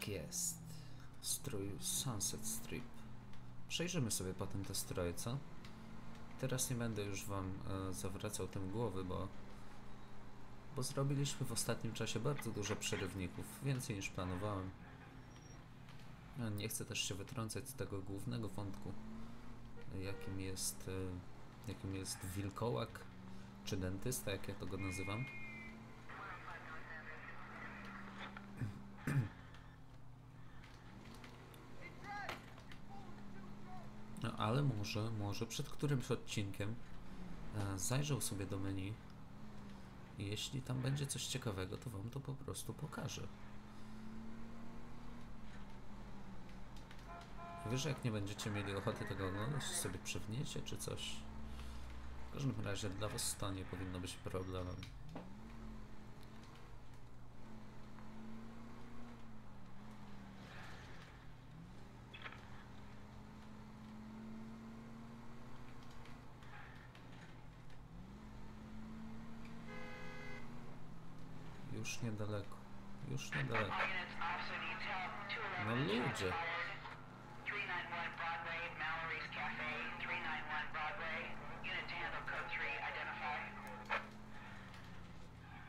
Tak jest. Strój Sunset Strip. Przejrzymy sobie potem te stroje, co? Teraz nie będę już wam zawracał tym głowy, bo zrobiliśmy w ostatnim czasie bardzo dużo przerywników, więcej niż planowałem. Nie chcę też się wytrącać z tego głównego wątku, jakim jest wilkołak, czy dentysta, jak ja to go nazywam. No ale może przed którymś odcinkiem zajrzał sobie do menu i jeśli tam będzie coś ciekawego, to wam to po prostu pokażę. Wiesz, że jak nie będziecie mieli ochoty tego oglądać, sobie przewniecie czy coś. W każdym razie dla was to nie powinno być problemem. Już niedaleko. Już niedaleko. No ludzie.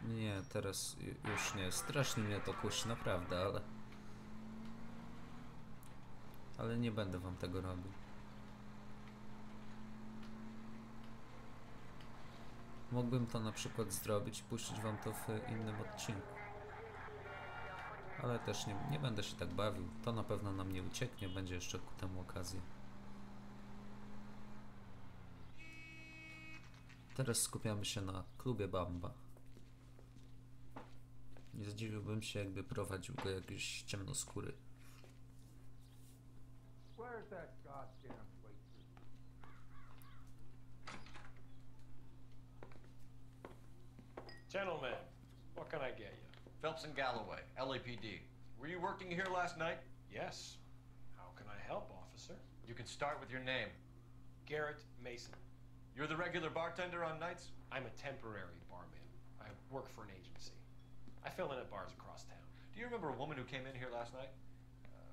Nie, teraz już nie. Strasznie mnie to kusi, naprawdę, ale nie będę wam tego robił. Mógłbym to na przykład zrobić i puścić wam to w innym odcinku. Ale też nie będę się tak bawił. To na pewno nam nie ucieknie, będzie jeszcze ku temu okazja. Teraz skupiamy się na klubie Bamba. Nie zdziwiłbym się, jakby prowadził go jakiś ciemnoskóry. Gentlemen, what can I get you? Phelps and Galloway, LAPD. Were you working here last night? Yes. How can I help, officer? You can start with your name. Garrett Mason. You're the regular bartender on nights? I'm a temporary barman. I work for an agency. I fill in at bars across town. Do you remember a woman who came in here last night?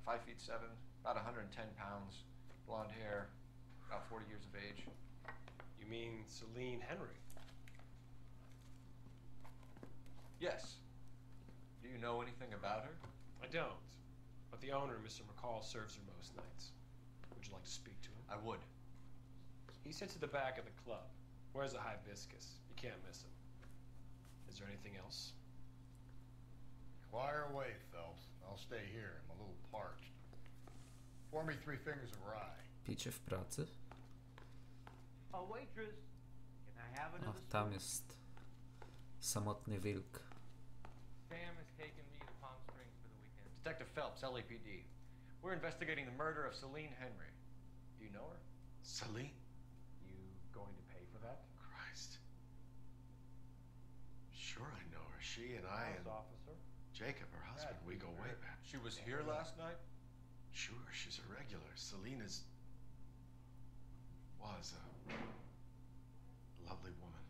5'7", about 110 pounds, blonde hair, about 40 years of age. You mean Celine Henry? Yes. Do you know anything about her? I don't. But the owner, Mr. McCall, serves her most nights. Would you like to speak to him? I would. He sits at the back of the club. Wears a hibiscus. You can't miss him. Is there anything else? Fire away, Phelps. I'll stay here. I'm a little parched. Pour me 3 fingers of rye. Picie w pracy? A waitress. Can I have O, another tam jest samotny wilk. Sam has taken me to Palm Springs for the weekend. Detective Phelps, LAPD. We're investigating the murder of Celine Henry. Do you know her? Celine? You going to pay for that? Christ. Sure I know her. She and I and officer. Jacob, her husband, we go way back. She was here last night? Sure, she's a regular. Celine was a lovely woman.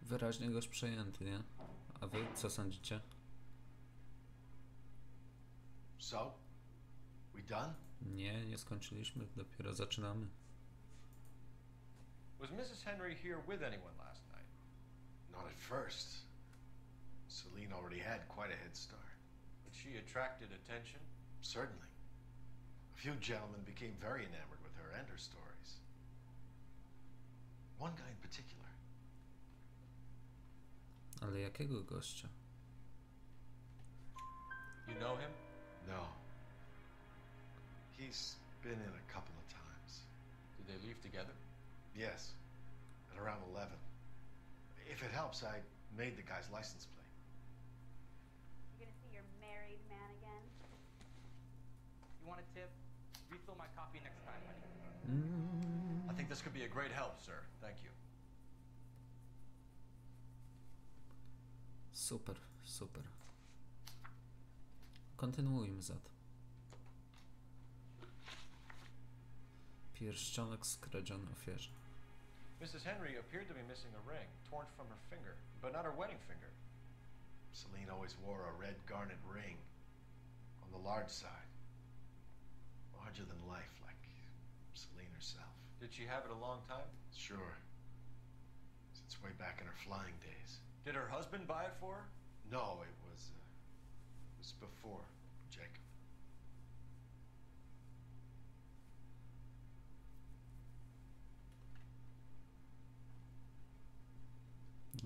Wyraźnie goś przejęty, nie? A wy co sądzicie? So? We done? Nie skończyliśmy, dopiero zaczynamy. Was Mrs. Henry here with anyone last night? Not at first. Celine already had quite a head start. But she attracted attention? Certainly. A few gentlemen became very enamored with her and her stories. One guy in particular. Ale jakiego gościa? You know him? No. He's been in a couple of times. Did they leave together? Yes, at around 11. If it helps, I made the guy's license plate. You gonna see your married man again? You want a tip? Refill my coffee next time, honey. I think this could be a great help, sir. Thank you. Super, super. Kontynuujmy zatem. Pierścionek skradziony ofierze. Mrs. Henry appeared to be missing a ring, torn from her finger, but not her wedding finger. Celine always wore a red garnet ring on the large side. Larger than life, like Celine herself. Did she have it a long time? Sure. Since way back in her flying days. Did her husband buy it for her? No, it was before Jacob.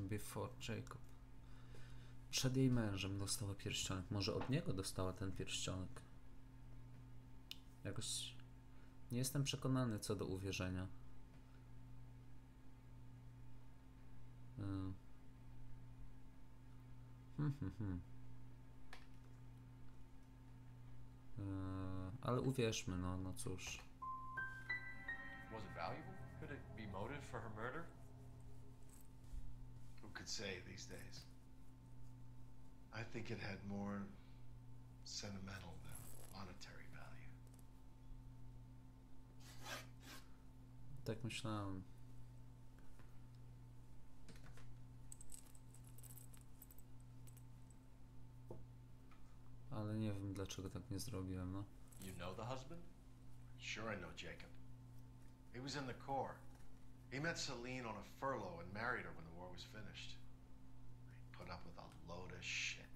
Before Jacob. Przed jej mężem dostała pierścionek. Może od niego dostała ten pierścionek. Jakoś nie jestem przekonany co do uwierzenia. Ale uwierzmy, no cóż. Was it valuable? Could it be motive for her murder? Who could say these days? I think it had more sentimental than monetary value. Tak myślałem. Ale nie wiem dlaczego tak nie zrobiłem, no. You know the husband? Sure I know Jacob. He was in the Corps. He met Celine on a furlough and married her when the war was finished. He put up with a load of shit.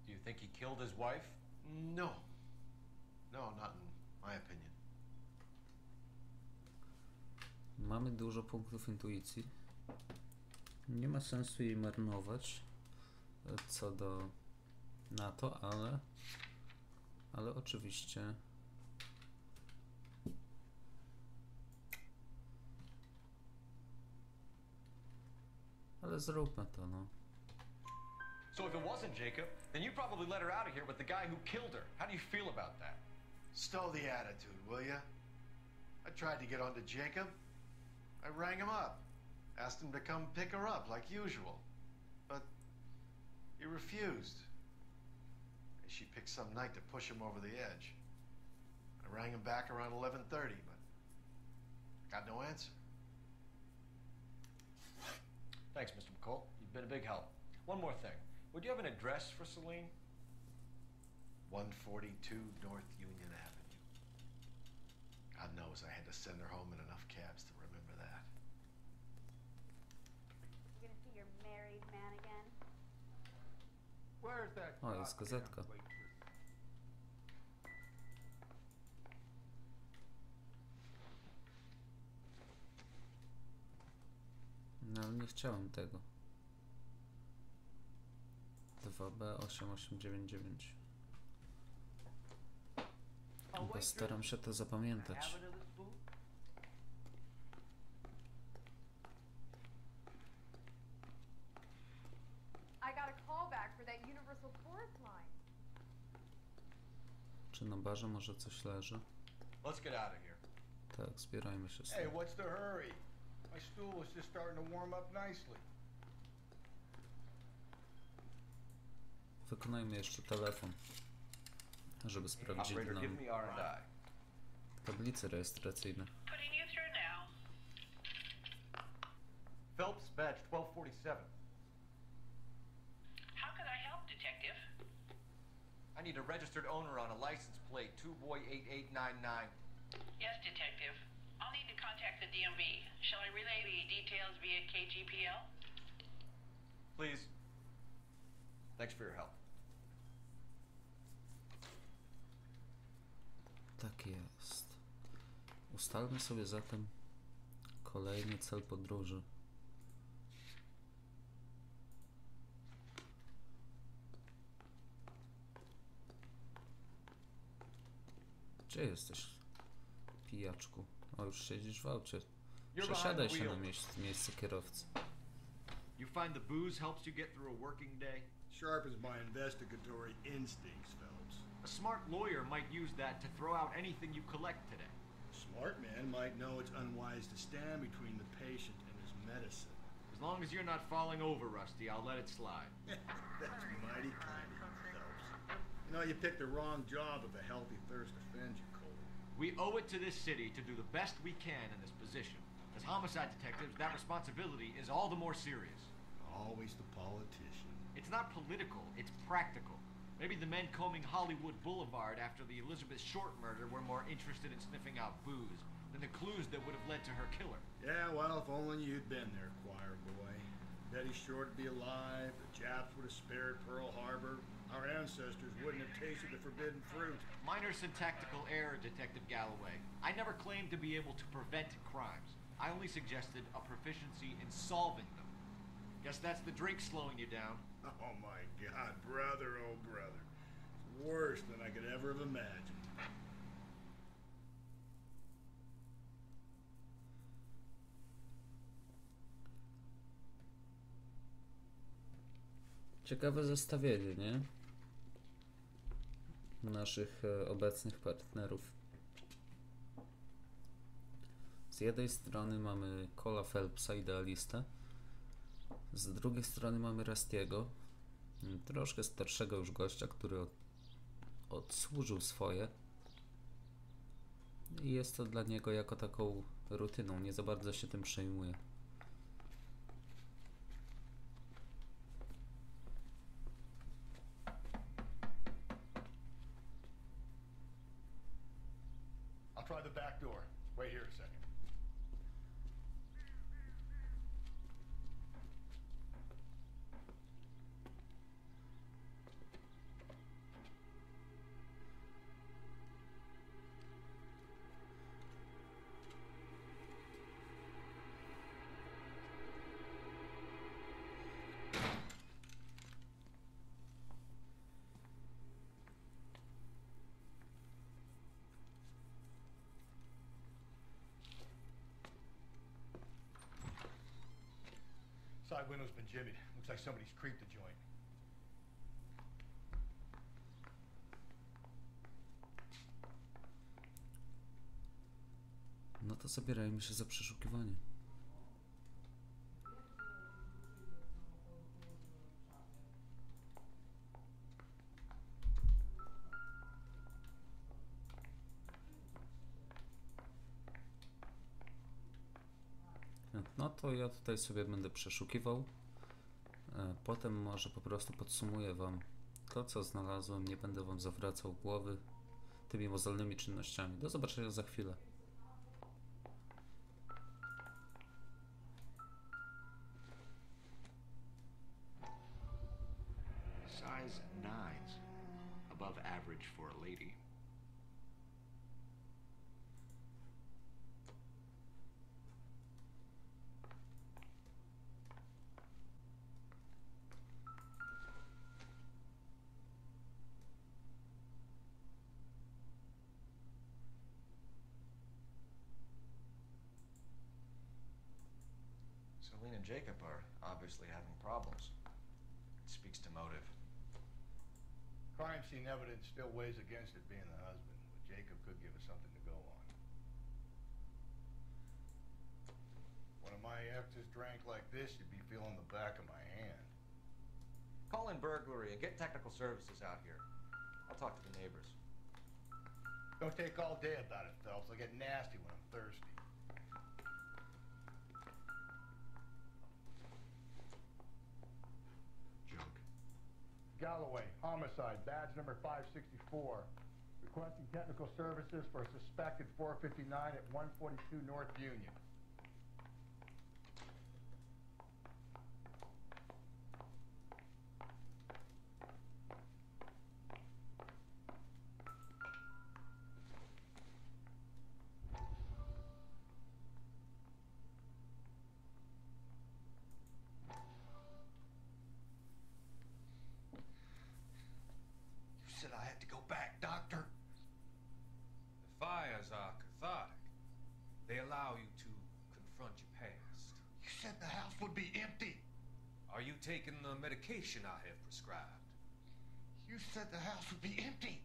Do you think he killed his wife? No. No, not in my opinion. Mamy dużo punktów intuicji. Nie ma sensu jej marnować co do na to, ale oczywiście ale zróbmy to, no. So if it wasn't Jacob, then you probably let her out of here with the guy who killed her. How do you feel about that? Stow the attitude, will ya? I tried to get onto Jacob. I rang him up. Asked him to come pick her up like usual. But he refused. She picked some night to push him over the edge. I rang him back around 11:30, but got no answer. Thanks, Mr. McCall. You've been a big help. One more thing. Would you have an address for Celine? 142 North Union Avenue. God knows I had to send her home in enough cabs to remember that. You gonna see your married man again? Where's that? O, jest gazetka. No, ale nie chciałem tego. 2B8899. Postaram się to zapamiętać. I got a call back for that Universal Forest line. Czy na barze może coś leży? Let's get out of here. Tak, zbierajmy się Hey, stąd. what's the hurry? My stool was just starting to warm up nicely. Wykonajmy jeszcze telefon, żeby sprawdzić Operator, give nam me R&I. tablice rejestracyjne. Putting you through now. Phelps, badge 1247. How can I help, Detective? I need a registered owner on a license plate, 2boy8899. Yes, Detective. I'll need to contact the DMV. Shall I relay the details via KGPL? Please. Thanks for your help. Tak jest. Ustalmy sobie zatem kolejny cel podróży. Gdzie jesteś, pijaczku? O, już siedzisz w aucie. Przesiadaj się na miejsce kierowcy. You find the booze helps you get through a working day? Sharpens my investigatory instincts, Phelps. A smart lawyer might use that to throw out anything you collect today. A smart man might know it's unwise to stand between the patient and his medicine. As long as you're not falling over, Rusty, I'll let it slide. That's mighty kind of you, Phelps. You know, you picked the wrong job if a healthy thirst offends you, Cole. We owe it to this city to do the best we can in this position. As homicide detectives, that responsibility is all the more serious. Always the politician. It's not political, it's practical. Maybe the men combing Hollywood Boulevard after the Elizabeth Short murder were more interested in sniffing out booze than the clues that would have led to her killer. Yeah, well, if only you'd been there, choir boy. Betty Short would be alive, the Japs would have spared Pearl Harbor, our ancestors wouldn't have tasted the forbidden fruit. Minor syntactical error, Detective Galloway. I never claimed to be able to prevent crimes. I only suggested a proficiency in solving them. Guess that's the drink slowing you down. Oh my God, brother, oh brother. It's worse than I could ever have imagined. Ciekawe zestawienie, nie? Naszych obecnych partnerów. Z jednej strony mamy Cola Phelpsa, idealistę. Z drugiej strony mamy Rusty'ego, troszkę starszego już gościa, który odsłużył swoje. I jest to dla niego jako taką rutyną, nie za bardzo się tym przejmuje. I'll try the back door. Wait here a second. Side window's been jimmied. Looks like somebody's creeped the joint. No to zabierajmy się za przeszukiwanie. No to ja tutaj sobie będę przeszukiwał. Potem może po prostu podsumuję wam to, co znalazłem. Nie będę wam zawracał głowy tymi mozolnymi czynnościami. Do zobaczenia za chwilę. Size 9's above average for a lady. Celine and Jacob are obviously having problems. It speaks to motive. Crime scene evidence still weighs against it being the husband, but Jacob could give us something to go on. One of my exes drank like this, you'd be feeling the back of my hand. Call in burglary and get technical services out here. I'll talk to the neighbors. Don't take all day about it, Phelps. I'll get nasty when I'm thirsty. Junk. Galloway, homicide, badge number 564. Requesting technical services for a suspected 459 at 142 North Union. You said I had to go back, Doctor. The fires are cathartic. They allow you to confront your past. You said the house would be empty. Are you taking the medication I have prescribed? You said the house would be empty.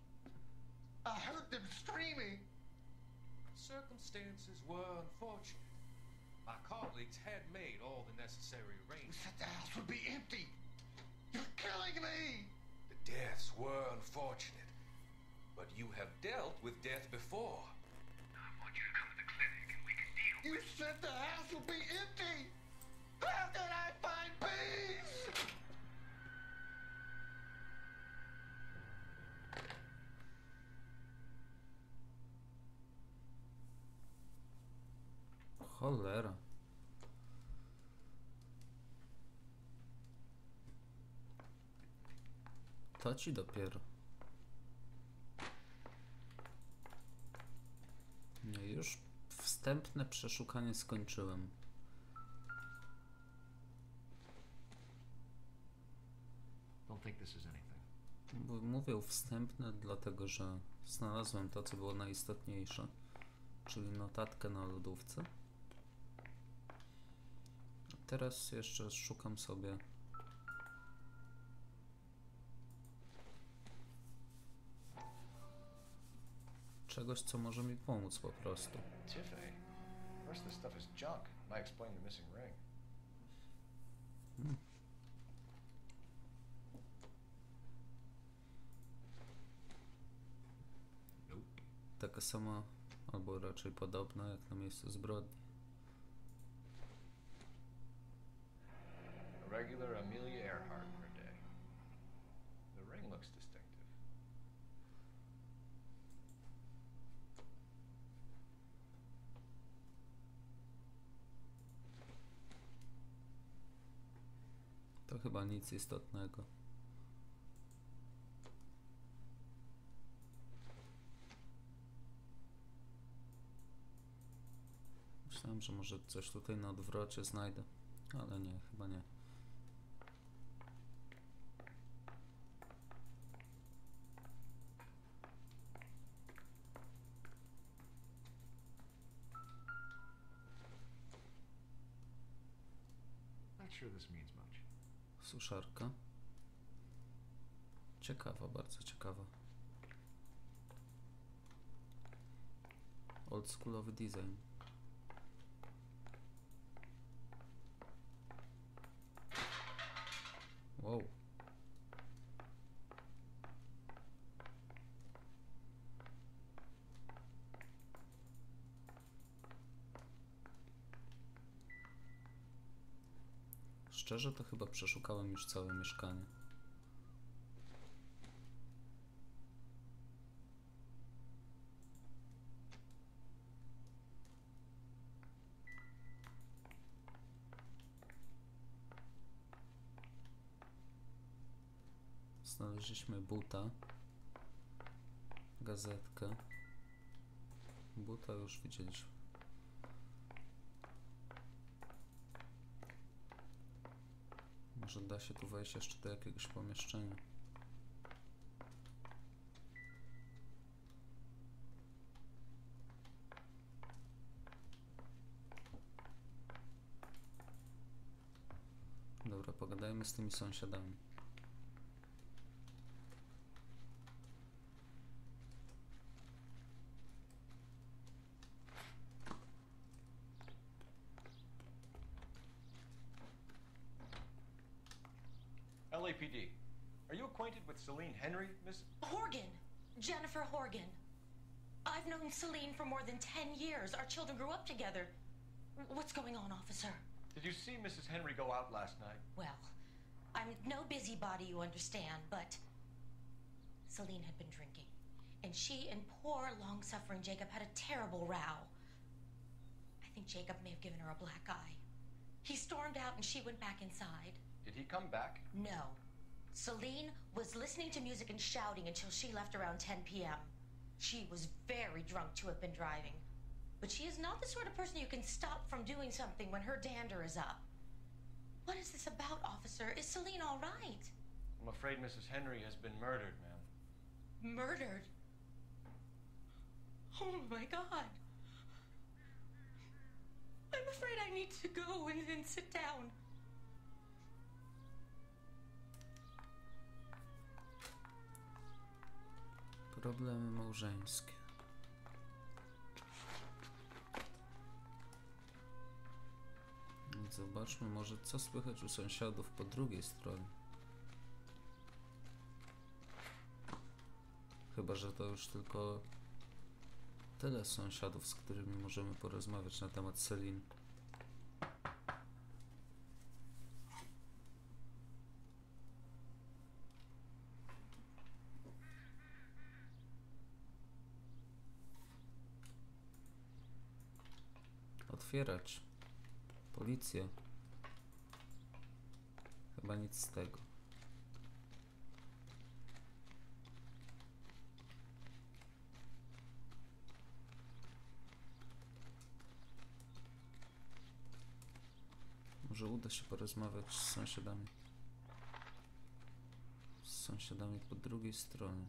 I heard them screaming. Circumstances were unfortunate. My colleagues had made all the necessary You arrangements. said the house would be empty. You're killing me. The deaths were unfortunate, but you have dealt with death before. Cholera. To ci dopiero. No już wstępne przeszukanie skończyłem. Don't think this is anything. Mówię wstępne, dlatego że znalazłem to, co było najistotniejsze, czyli notatkę na lodówce. Teraz jeszcze szukam sobie czegoś, co może mi pomóc po prostu. Tiffany, the rest of this stuff is junk. Might explain the missing ring. Taka sama, albo raczej podobna jak na miejscu zbrodni. A regular Amelia Earhart per day. The ring looks distinctive. To chyba nic istotnego. Myślałem, że może coś tutaj na odwrocie znajdę, ale nie, chyba nie. Not sure this means much. Suszarka. Ciekawa, bardzo ciekawa. Oldschoolowy design. Wow. Szczerze to chyba przeszukałem już całe mieszkanie. Znaleźliśmy buta, gazetkę. Buta już widzieliśmy. Może da się tu wejść jeszcze do jakiegoś pomieszczenia. Dobra, pogadajmy z tymi sąsiadami. LAPD. Are you acquainted with Celine Henry, Miss? Horgan. Jennifer Horgan. I've known Celine for more than 10 years. Our children grew up together. What's going on, officer? Did you see Mrs. Henry go out last night? Well, I'm no busybody, you understand, but Celine had been drinking. And she and poor, long-suffering Jacob had a terrible row. I think Jacob may have given her a black eye. He stormed out and she went back inside. Did he come back? No. Celine was listening to music and shouting until she left around 10 p.m. She was very drunk to have been driving. But she is not the sort of person you can stop from doing something when her dander is up. What is this about, officer? Is Celine all right? I'm afraid Mrs. Henry has been murdered, ma'am. Murdered? Oh my God. I'm afraid I need to go and sit down. Problemy małżeńskie. Zobaczmy może, co słychać u sąsiadów po drugiej stronie. Chyba że to już tylko tyle sąsiadów, z którymi możemy porozmawiać na temat Celine. Otwierać. Policja. Chyba nic z tego. Może uda się porozmawiać z sąsiadami. Z sąsiadami po drugiej stronie.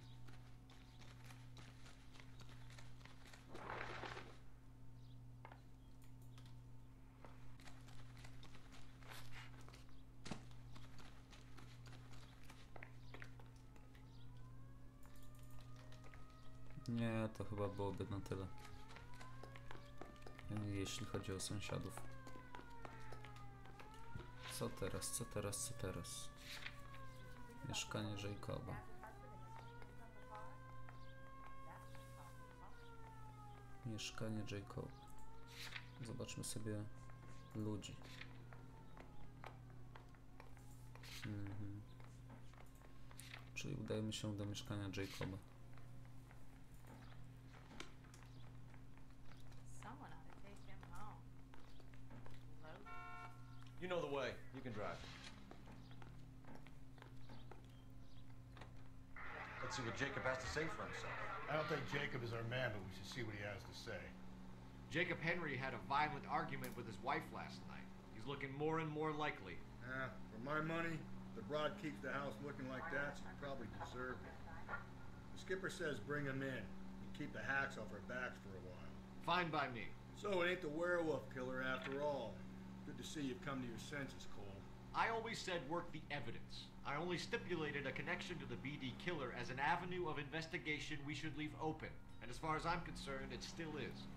Nie, to chyba byłoby na tyle. Jeśli chodzi o sąsiadów. Co teraz? Co teraz? Co teraz? Mieszkanie Jacoba. Mieszkanie Jacoba. Zobaczmy sobie ludzi. Czyli udajemy się do mieszkania Jacoba. You know the way. You can drive. Let's see what Jacob has to say for himself. I don't think Jacob is our man, but we should see what he has to say. Jacob Henry had a violent argument with his wife last night. He's looking more and more likely. For my money, the broad keeps the house looking like that, she's probably deserved it. The skipper says bring him in and keep the hacks off our backs for a while. Fine by me. So it ain't the werewolf killer after all. Good to see you've come to your senses, Cole. I always said work the evidence. I only stipulated a connection to the BD killer as an avenue of investigation we should leave open. And as far as I'm concerned, it still is.